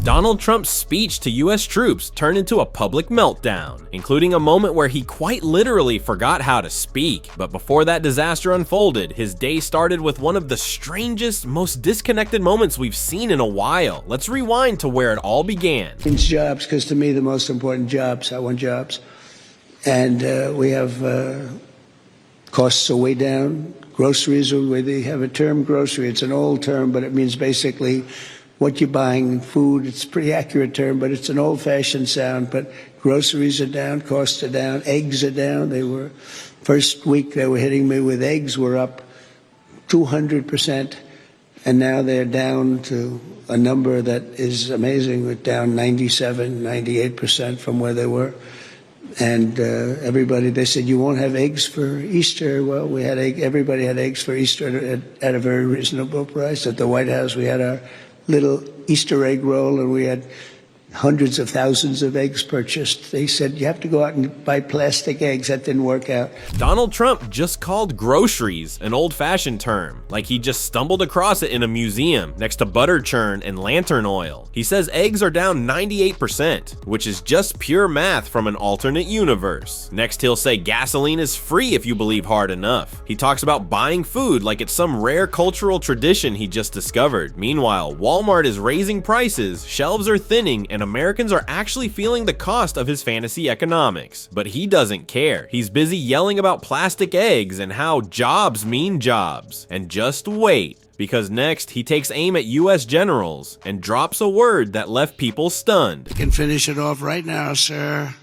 Donald Trump's speech to US troops turned into a public meltdown, including a moment where he quite literally forgot how to speak. But before that disaster unfolded, his day started with one of the strangest, most disconnected moments we've seen in a while. Let's rewind to where it all began. It's jobs, because to me the most important jobs, I want jobs. And we have costs are way down. Groceries, they have a term grocery. It's an old term, but it means basically what you're buying, food. It's a pretty accurate term, but it's an old-fashioned sound. But groceries are down, costs are down, eggs are down. They were, first week they were hitting me with eggs were up 200%, and now they're down to a number that is amazing. We're down 97, 98% from where they were. And everybody, they said, you won't have eggs for Easter. Well, we had everybody had eggs for Easter at a very reasonable price. At the White House, we had our little Easter egg roll, and we had hundreds of thousands of eggs purchased. They said, you have to go out and buy plastic eggs. That didn't work out. Donald Trump just called groceries an old-fashioned term, like he just stumbled across it in a museum next to butter churn and lantern oil. He says eggs are down 98%, which is just pure math from an alternate universe. Next, he'll say gasoline is free if you believe hard enough. He talks about buying food like it's some rare cultural tradition he just discovered. Meanwhile, Walmart is raising prices, shelves are thinning, and Americans are actually feeling the cost of his fantasy economics. But he doesn't care. He's busy yelling about plastic eggs and how jobs mean jobs. And just wait, because next he takes aim at US generals and drops a word that left people stunned. You can finish it off right now, sir.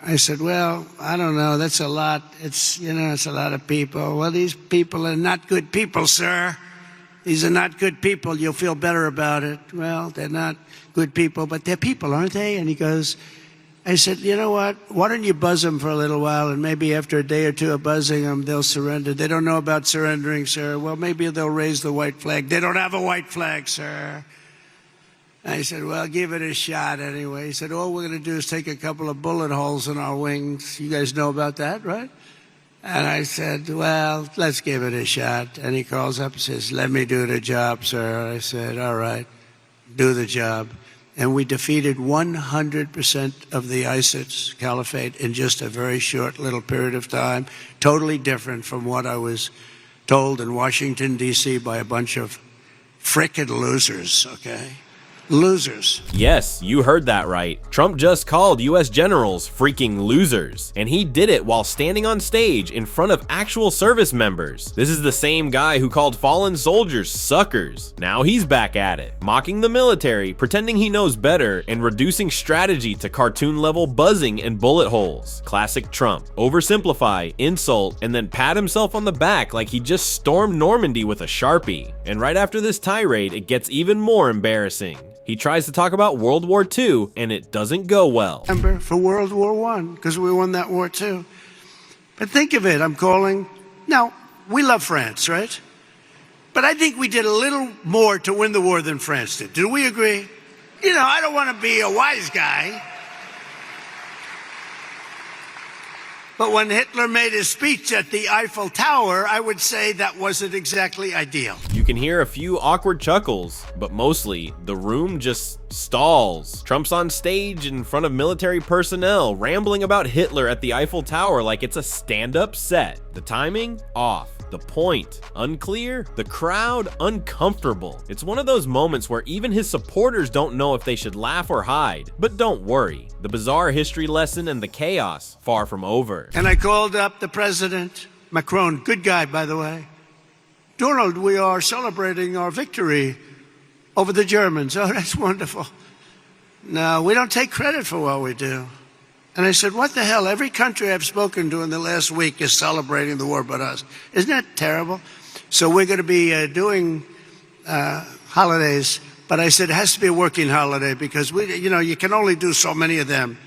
I said, well, I don't know, that's a lot. It's a lot of people. Well, these people are not good people, sir. These are not good people. You'll feel better about it. Well, they're not good people, but they're people, aren't they? And he goes, I said, you know what? Why don't you buzz them for a little while, and maybe after a day or two of buzzing them, they'll surrender. They don't know about surrendering, sir. Well, maybe they'll raise the white flag. They don't have a white flag, sir. I said, well, give it a shot anyway. He said, all we're going to do is take a couple of bullet holes in our wings. You guys know about that, right? And I said, well, let's give it a shot. And he calls up and says, let me do the job, sir. I said, all right, do the job. And we defeated 100% of the ISIS caliphate in just a very short little period of time. Totally different from what I was told in Washington, D.C. by a bunch of frickin' losers, okay? Losers. Yes, you heard that right. Trump just called US generals freaking losers. And he did it while standing on stage in front of actual service members. This is the same guy who called fallen soldiers suckers. Now he's back at it, mocking the military, pretending he knows better, and reducing strategy to cartoon-level buzzing and bullet holes. Classic Trump. Oversimplify, insult, and then pat himself on the back like he just stormed Normandy with a Sharpie. And right after this tirade, it gets even more embarrassing. He tries to talk about World War II, and it doesn't go well. Remember, for World War I, because we won that war too. But think of it, I'm calling. Now, we love France, right? But I think we did a little more to win the war than France did. Do we agree? You know, I don't want to be a wise guy. But when Hitler made his speech at the Eiffel Tower, I would say that wasn't exactly ideal. You can hear a few awkward chuckles, but mostly, the room just stalls. Trump's on stage in front of military personnel, rambling about Hitler at the Eiffel Tower like it's a stand-up set. The timing? Off. The point? Unclear. The crowd? Uncomfortable. It's one of those moments where even his supporters don't know if they should laugh or hide. But don't worry, the bizarre history lesson and the chaos far from over. And I called up the president, Macron, good guy, by the way. Donald, we are celebrating our victory over the Germans. Oh, that's wonderful. No, we don't take credit for what we do. And I said, what the hell? Every country I've spoken to in the last week is celebrating the war but us. Isn't that terrible? So we're going to be doing holidays. But I said, it has to be a working holiday because, you can only do so many of them.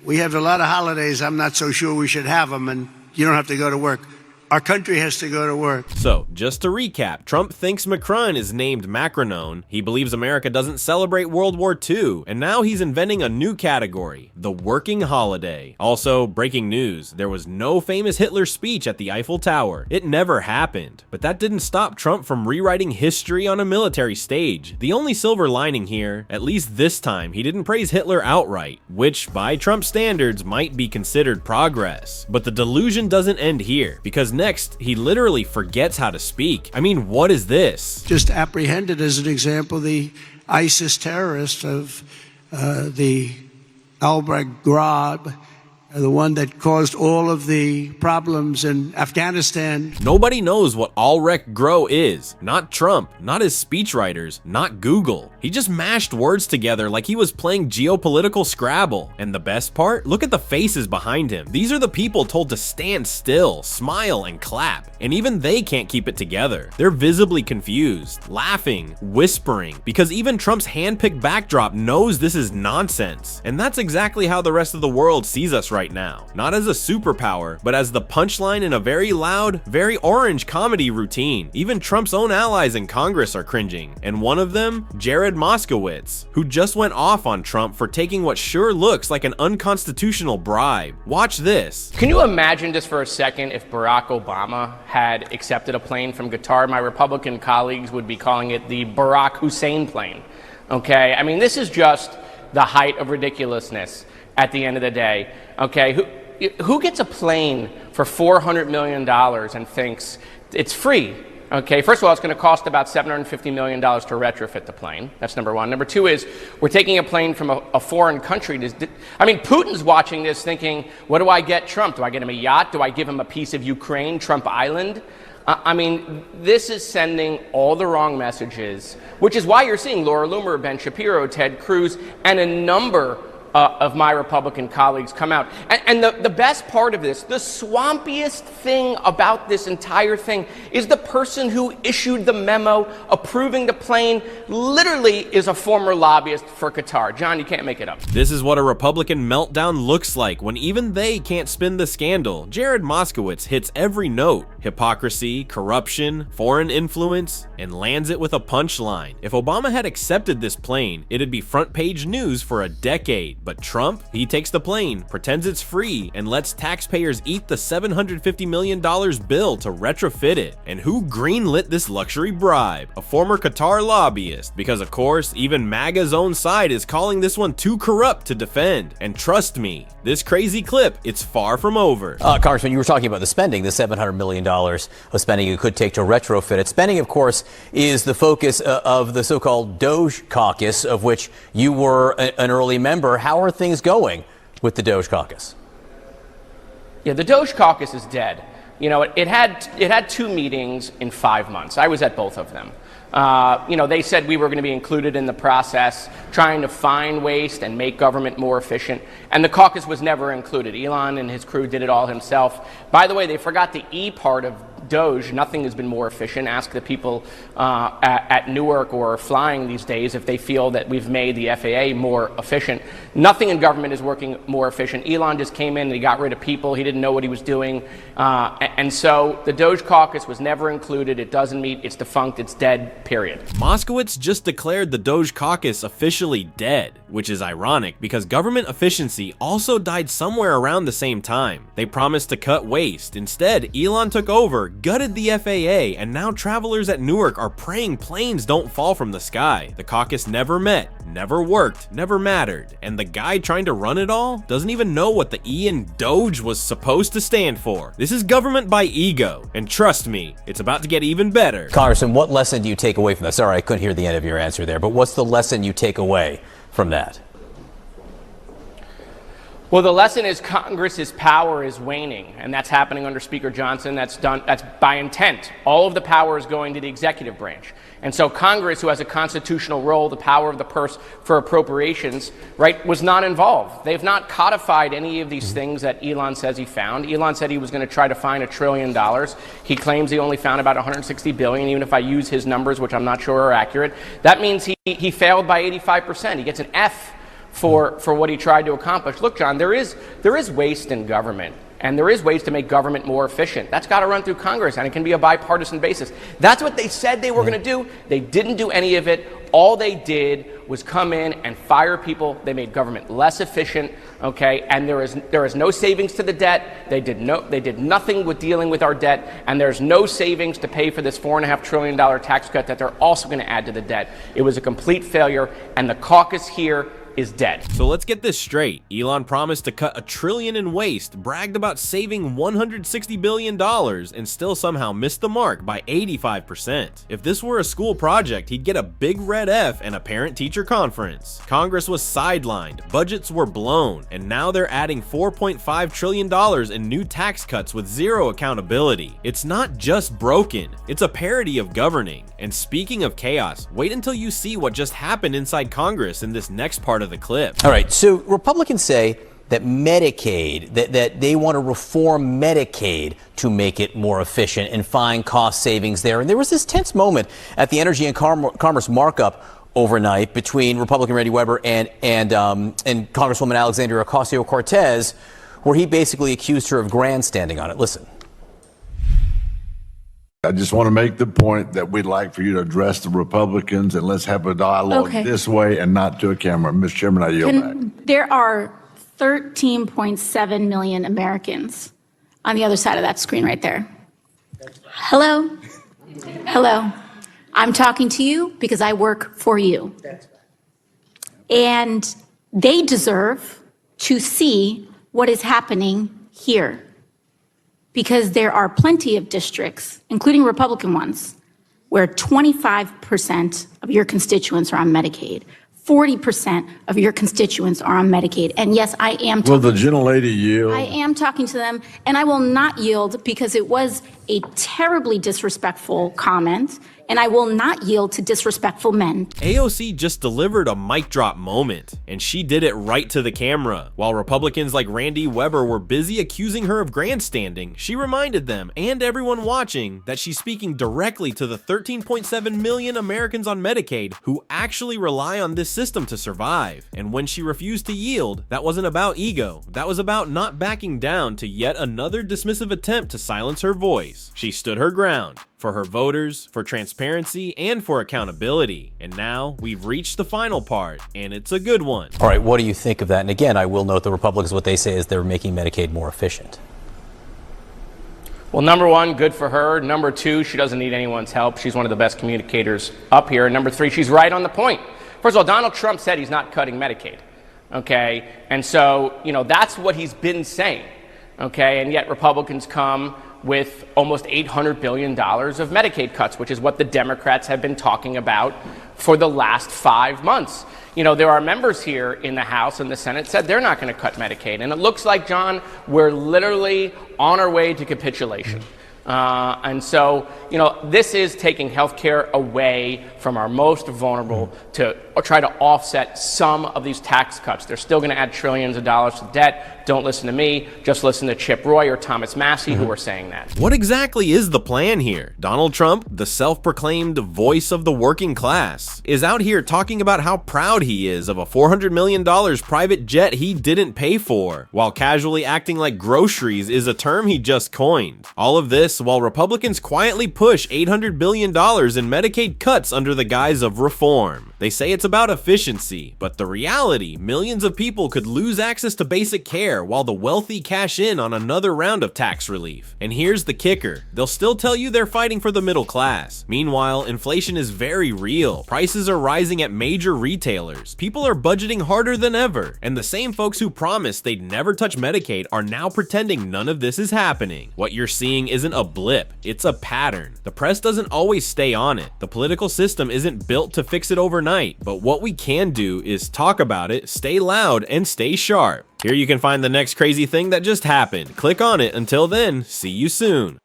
We have a lot of holidays. I'm not so sure we should have them, and you don't have to go to work. Our country has to go to work. So, just to recap, Trump thinks Macron is named Macronon, he believes America doesn't celebrate World War II, and now he's inventing a new category, the working holiday. Also, breaking news, there was no famous Hitler speech at the Eiffel Tower. It never happened. But that didn't stop Trump from rewriting history on a military stage. The only silver lining here, at least this time, he didn't praise Hitler outright, which by Trump standards might be considered progress. But the delusion doesn't end here, because next, he literally forgets how to speak. I mean, what is this? Just apprehended, as an example, the ISIS terrorist of the Albrecht Grab, the one that caused all of the problems in Afghanistan. Nobody knows what Albrecht Grow is. Not Trump, not his speechwriters, not Google. He just mashed words together like he was playing geopolitical Scrabble. And the best part? Look at the faces behind him. These are the people told to stand still, smile, and clap. And even they can't keep it together. They're visibly confused, laughing, whispering, because even Trump's handpicked backdrop knows this is nonsense. And that's exactly how the rest of the world sees us right now. Not as a superpower, but as the punchline in a very loud, very orange comedy routine. Even Trump's own allies in Congress are cringing. And one of them, Jared Moskowitz, who just went off on Trump for taking what sure looks like an unconstitutional bribe. Watch this. Can you imagine just for a second if Barack Obama had accepted a plane from Qatar? My Republican colleagues would be calling it the Barack Hussein plane. Okay, I mean, this is just the height of ridiculousness at the end of the day. Okay, who gets a plane for $400 million and thinks it's free? Okay, first of all, it's going to cost about $750 million to retrofit the plane. That's number one. Number two is we're taking a plane from a foreign country. I mean, Putin's watching this thinking, what do I get Trump? Do I get him a yacht? Do I give him a piece of Ukraine, Trump Island? I mean, this is sending all the wrong messages, which is why you're seeing Laura Loomer, Ben Shapiro, Ted Cruz, and a number of my Republican colleagues come out. And the best part of this, the swampiest thing about this entire thing is the person who issued the memo approving the plane literally is a former lobbyist for Qatar. John, you can't make it up. This is what a Republican meltdown looks like when even they can't spin the scandal. Jared Moskowitz hits every note. Hypocrisy, corruption, foreign influence, and lands it with a punchline. If Obama had accepted this plane, it'd be front page news for a decade. But Trump, he takes the plane, pretends it's free, and lets taxpayers eat the $750 million bill to retrofit it. And who greenlit this luxury bribe? A former Qatar lobbyist, because of course, even MAGA's own side is calling this one too corrupt to defend. And trust me, this crazy clip, it's far from over. Congressman, you were talking about the spending, the $700 million of spending it could take to retrofit it. Spending, of course, is the focus of the so-called Doge caucus, of which you were an early member. How are things going with the Doge caucus? Yeah, the Doge caucus is dead. You know, it had 2 meetings in 5 months. I was at both of them. You know, they said we were going to be included in the process, trying to find waste and make government more efficient. And the caucus was never included. Elon and his crew did it all himself. By the way, they forgot the E part of Doge. Nothing has been more efficient. Ask the people at Newark or flying these days if they feel that we've made the FAA more efficient. Nothing in government is working more efficient. Elon just came in and he got rid of people. He didn't know what he was doing. And so the Doge caucus was never included. It doesn't meet. It's defunct. It's dead, period. Moskowitz just declared the Doge caucus officially dead, which is ironic because government efficiency also died somewhere around the same time. They promised to cut waste. Instead, Elon took over, gutted the FAA, and now travelers at Newark are praying planes don't fall from the sky. The caucus never met, never worked, never mattered, and the guy trying to run it all doesn't even know what the E in Doge was supposed to stand for. This is government by ego, and trust me, it's about to get even better. Congressman, what lesson do you take away from that? Sorry, I couldn't hear the end of your answer there, but what's the lesson you take away from that? Well, the lesson is Congress's power is waning, and that's happening under Speaker Johnson. That's by intent. All of the power is going to the executive branch. And so Congress, who has a constitutional role, the power of the purse for appropriations, right, was not involved. They've not codified any of these things that Elon says he found. Elon said he was going to try to find $1 trillion. He claims he only found about $160 billion, even if I use his numbers, which I'm not sure are accurate. That means he failed by 85%. He gets an F for what he tried to accomplish. Look, John, there is waste in government. And there is ways to make government more efficient. That's got to run through Congress, and it can be a bipartisan basis. That's what they said they were going to do. They didn't do any of it. All they did was come in and fire people. They made government less efficient, okay? And there is no savings to the debt. They did nothing with dealing with our debt, and there's no savings to pay for this $4.5 trillion tax cut that they're also going to add to the debt. It was a complete failure, and the caucus here is dead. So let's get this straight. Elon promised to cut $1 trillion in waste, bragged about saving $160 billion, and still somehow missed the mark by 85%. If this were a school project, he'd get a big red F and a parent-teacher conference. Congress was sidelined, budgets were blown, and now they're adding $4.5 trillion in new tax cuts with zero accountability. It's not just broken, it's a parody of governing. And speaking of chaos, wait until you see what just happened inside Congress in this next part of the clip. All right, so Republicans say that Medicaid, that they want to reform Medicaid to make it more efficient and find cost savings there. And there was this tense moment at the Energy and Commerce markup overnight between Republican Randy Weber and Congresswoman Alexandria Ocasio-Cortez, where he basically accused her of grandstanding on it. Listen. I just want to make the point that we'd like for you to address the Republicans, and let's have a dialogue this way and not to a camera. Mr. Chairman, I yield back. There are 13.7 million Americans on the other side of that screen right there. Hello? Hello. I'm talking to you because I work for you. And they deserve to see what is happening here. Because there are plenty of districts, including Republican ones, where 25% of your constituents are on Medicaid, 40% of your constituents are on Medicaid. And yes, I am talking. Will the gentlelady yield? I am talking to them, and I will not yield because it was a terribly disrespectful comment, and I will not yield to disrespectful men. AOC just delivered a mic drop moment, and she did it right to the camera. While Republicans like Randy Weber were busy accusing her of grandstanding, she reminded them and everyone watching that she's speaking directly to the 13.7 million Americans on Medicaid who actually rely on this system to survive. And when she refused to yield, that wasn't about ego. That was about not backing down to yet another dismissive attempt to silence her voice. She stood her ground. For her voters, for transparency, and for accountability. And now we've reached the final part, and it's a good one. All right, what do you think of that? And again, I will note the Republicans, what they say is they're making Medicaid more efficient. Well, number one, good for her. Number two, she doesn't need anyone's help. She's one of the best communicators up here. And number three, she's right on the point. First of all, Donald Trump said he's not cutting Medicaid, okay? And so, that's what he's been saying, okay? And yet Republicans come with almost $800 billion of Medicaid cuts, which is what the Democrats have been talking about for the last 5 months. There are members here in the House and the Senate said they're not going to cut Medicaid. And it looks like, John, we're literally on our way to capitulation. And so, this is taking health care away from our most vulnerable to try to offset some of these tax cuts. They're still going to add trillions of dollars to debt. Don't listen to me. Just listen to Chip Roy or Thomas Massey, who are saying that. What exactly is the plan here? Donald Trump, the self-proclaimed voice of the working class, is out here talking about how proud he is of a $400 million private jet he didn't pay for, while casually acting like groceries is a term he just coined. All of this while Republicans quietly push $800 billion in Medicaid cuts under the guise of reform. They say it's about efficiency, but the reality, millions of people could lose access to basic care while the wealthy cash in on another round of tax relief. And here's the kicker, they'll still tell you they're fighting for the middle class. Meanwhile, inflation is very real. Prices are rising at major retailers. People are budgeting harder than ever. And the same folks who promised they'd never touch Medicaid are now pretending none of this is happening. What you're seeing isn't a blip, it's a pattern. The press doesn't always stay on it. The political system isn't built to fix it overnight, but what we can do is talk about it, stay loud, and stay sharp. Here you can find the next crazy thing that just happened. Click on it. Until then, see you soon.